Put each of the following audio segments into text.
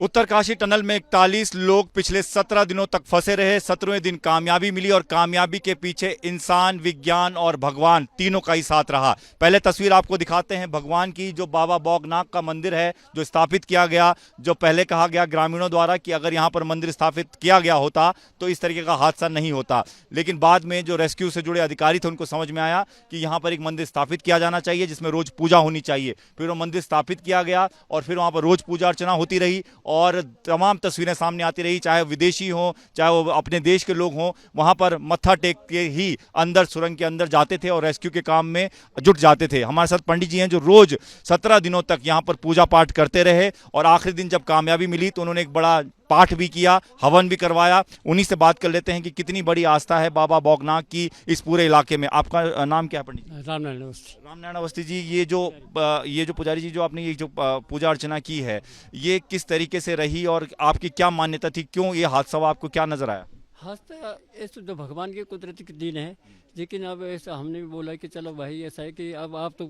Uttarkashi tunnel में 41 लोग पिछले 17 दिनों तक फंसे रहे। 17वें दिन कामयाबी मिली और कामयाबी के पीछे इंसान, विज्ञान और भगवान तीनों का ही साथ रहा। पहले तस्वीर आपको दिखाते हैं भगवान की, जो बाबा बौगनाथ का मंदिर है, जो स्थापित किया गया। जो पहले कहा गया ग्रामीणों द्वारा कि अगर यहाँ पर मंदिर स्थापित किया गया होता तो इस तरीके का हादसा नहीं होता, लेकिन बाद में जो रेस्क्यू से जुड़े अधिकारी थे उनको समझ में आया कि यहाँ पर एक मंदिर स्थापित किया जाना चाहिए जिसमें रोज पूजा होनी चाहिए। फिर वो मंदिर स्थापित किया गया और फिर वहाँ पर रोज पूजा अर्चना होती रही और तमाम तस्वीरें सामने आती रही, चाहे विदेशी हों चाहे वो अपने देश के लोग हों, वहां पर मत्था टेक के ही अंदर सुरंग के अंदर जाते थे और रेस्क्यू के काम में जुट जाते थे। हमारे साथ पंडित जी हैं जो रोज 17 दिनों तक यहां पर पूजा पाठ करते रहे और आखिरी दिन जब कामयाबी मिली तो उन्होंने एक बड़ा पाठ भी किया, हवन भी करवाया। उन्हीं से बात कर लेते हैं कि कितनी बड़ी आस्था है बाबा बौगनाथ की इस पूरे इलाके में। आपका नाम क्या है पंडित जी? रामनारायण अवस्थी। रामनारायण अवस्थी जी, ये जो पुजारी जी जो आपने ये जो पूजा अर्चना की है, ये किस तरीके से रही और आपकी क्या मान्यता थी, क्यों ये हादसा हुआ, आपको क्या नजर आया? हादसा ऐसे तो भगवान के कुदरती के दिन है, लेकिन अब ऐसा हमने भी बोला कि चलो भाई ऐसा है कि अब आप तो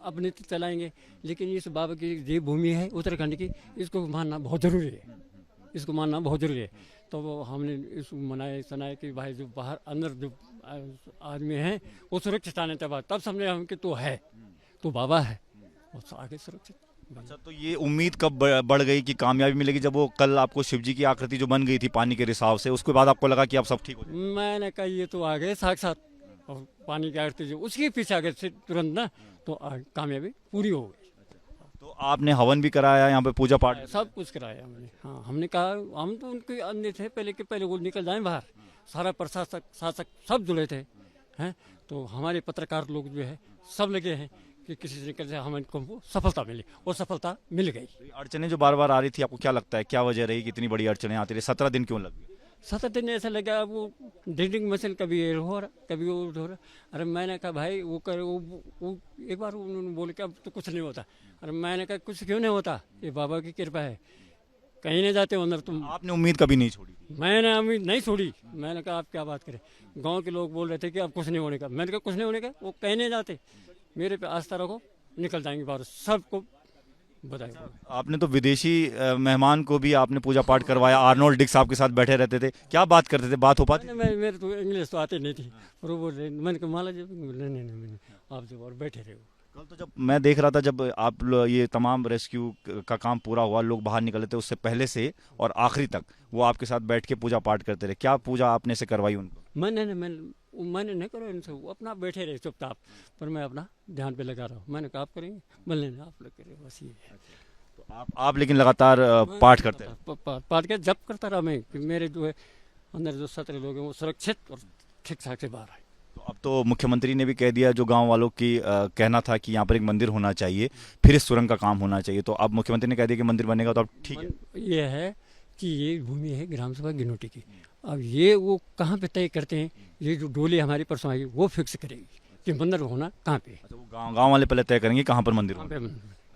अपने तो चलाएंगे, लेकिन इस बाबा की देव भूमि है उत्तराखंड की, इसको मानना बहुत ज़रूरी है, इसको मानना बहुत ज़रूरी है। तो वो हमने इसको मनाए सुनाए कि भाई जो बाहर अंदर जो आदमी हैं वो सुरक्षित आने के बाद तब समझे हम कि तो है, तो बाबा है, वो आगे सुरक्षित। अच्छा, तो ये उम्मीद कब बढ़ गई कि कामयाबी मिलेगी? जब वो कल आपको शिव जी की आकृति जो बन गई थी पानी के रिसाव से, उसके बाद आपको लगा कि अब सब ठीक हो जाएगा? मैंने कहा ये तो आ गए साक्षात, और पानी की आरती जो उसके पीछे आ गए तुरंत ना, तो कामयाबी पूरी हो गई। तो आपने हवन भी कराया यहाँ पे, पूजा पाठ? सब कुछ कराया हमने। हाँ, हमने कहा हम तो उनके अंदर थे पहले के, पहले वो निकल जाएं बाहर, सारा प्रशासक शासक सब जुड़े थे हैं। तो हमारे पत्रकार लोग जो है सब लगे हैं कि किसी तरीके से हमें को सफलता मिली और सफलता मिल गई। अड़चने जो बार बार आ रही थी, आपको क्या लगता है क्या वजह रही कि इतनी बड़ी अड़चने आती रही? 17 दिन क्यों लग गए? 17 दिन ऐसा लगा वो ड्रिलिंग मशीन कभी ये हो रहा कभी वो हो रहा। अरे मैंने कहा भाई वो कर वो एक बार उन्होंने बोले कि अब तो कुछ नहीं होता। अरे मैंने कहा कुछ क्यों नहीं होता, ये बाबा की कृपा है, कहीं नहीं जाते अंदर तुम। आपने उम्मीद कभी नहीं छोड़ी? मैंने उम्मीद नहीं छोड़ी। मैंने कहा आप क्या बात करें, गांव के लोग बोल रहे थे कि अब कुछ नहीं होने का। मैंने कहा कुछ नहीं होने का, वो कहीं नहीं जाते, मेरे पे आस्था रखो, निकल जाएंगे बाहर, सबको बताएंगे। आपने तो विदेशी मेहमान को भी आपने पूजा पाठ करवाया, आर्नोल्ड डिक्स आपके साथ बैठे रहते थे, क्या बात करते थे, बात हो पाती? मेरे तो इंग्लिश तो आती नहीं थी, और वो बोल रहे, मैंने कहा माला जी नहीं आप जो और बैठे रहे। कल तो जब मैं देख रहा था, जब ये तमाम रेस्क्यू का काम पूरा हुआ, लोग बाहर निकले थे, उससे पहले से और आखिरी तक वो आपके साथ बैठ के पूजा पाठ करते रहे। क्या पूजा आपने से करवाई उनको? मैंने नहीं करा इनसे, वो अपना बैठे रहे चुपचाप, पर मैं अपना ध्यान पे लगा रहा हूँ। मैंने कहा आप करेंगे, बोलने आप लोग करें, बस ये है। तो आप लेकिन लगातार पाठ करते हैं? पाठ के जब करता रहा मैं कि मेरे जो है अंदर जो 17 लोग हैं वो सुरक्षित और ठीक ठाक से बाहर आए। तो अब तो मुख्यमंत्री ने भी कह दिया, जो गांव वालों की कहना था कि यहाँ पर एक मंदिर होना चाहिए, फिर इस सुरंग का काम होना चाहिए, तो अब मुख्यमंत्री ने कह दिया कि मंदिर बनेगा, तो अब ठीक है? ये है कि ये भूमि है ग्राम सभा गिनौटी की। अब ये वो कहाँ पे तय करते हैं, ये जो डोली हमारी परसों आएगी वो फिक्स करेगी कि मंदिर होना कहाँ पे। अच्छा, वो गांव वाले पहले तय करेंगे कहाँ पर मंदिर होगा?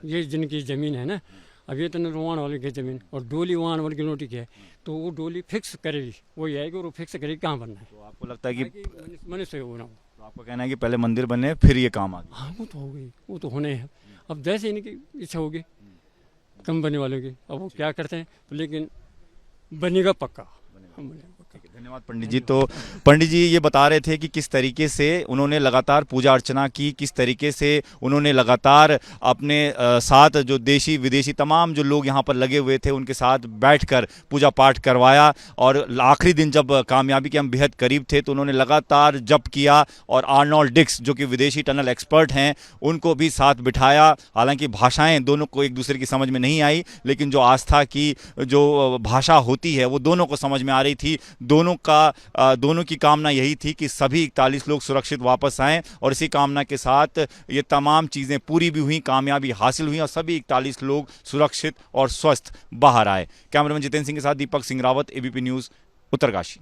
ये जिनकी ज़मीन है ना, अब ये तो नरवाण वाले की ज़मीन और डोली वाण वाले गिनौटी की है, तो वो डोली फिक्स करेगी, वो ये आएगी और वो फिक्स करेगी कहाँ बनना है। तो आपको लगता है कि मनुष्य होना, तो आपका कहना है कि पहले मंदिर बने फिर ये काम आगे? हाँ वो तो हो गई, वो तो होने हैं। अब जैसे इनकी इच्छा होगी कम बनने वालों की, अब वो क्या करते हैं, लेकिन बनेगा पक्का। धन्यवाद पंडित जी। तो पंडित जी ये बता रहे थे कि किस तरीके से उन्होंने लगातार पूजा अर्चना की, किस तरीके से उन्होंने लगातार अपने साथ जो देशी विदेशी तमाम जो लोग यहाँ पर लगे हुए थे उनके साथ बैठकर पूजा पाठ करवाया, और आखिरी दिन जब कामयाबी के हम बेहद करीब थे तो उन्होंने लगातार जप किया और आर्नोल्ड डिक्स जो कि विदेशी टनल एक्सपर्ट हैं उनको भी साथ बिठाया। हालांकि भाषाएँ दोनों को एक दूसरे की समझ में नहीं आई, लेकिन जो आस्था की जो भाषा होती है वो दोनों को समझ में आ रही थी। दोनों की कामना यही थी कि सभी 41 लोग सुरक्षित वापस आएं, और इसी कामना के साथ ये तमाम चीज़ें पूरी भी हुई, कामयाबी हासिल हुई और सभी 41 लोग सुरक्षित और स्वस्थ बाहर आए। कैमरामैन जितेंद्र सिंह के साथ दीपक सिंह रावत, एबीपी न्यूज़, उत्तरकाशी।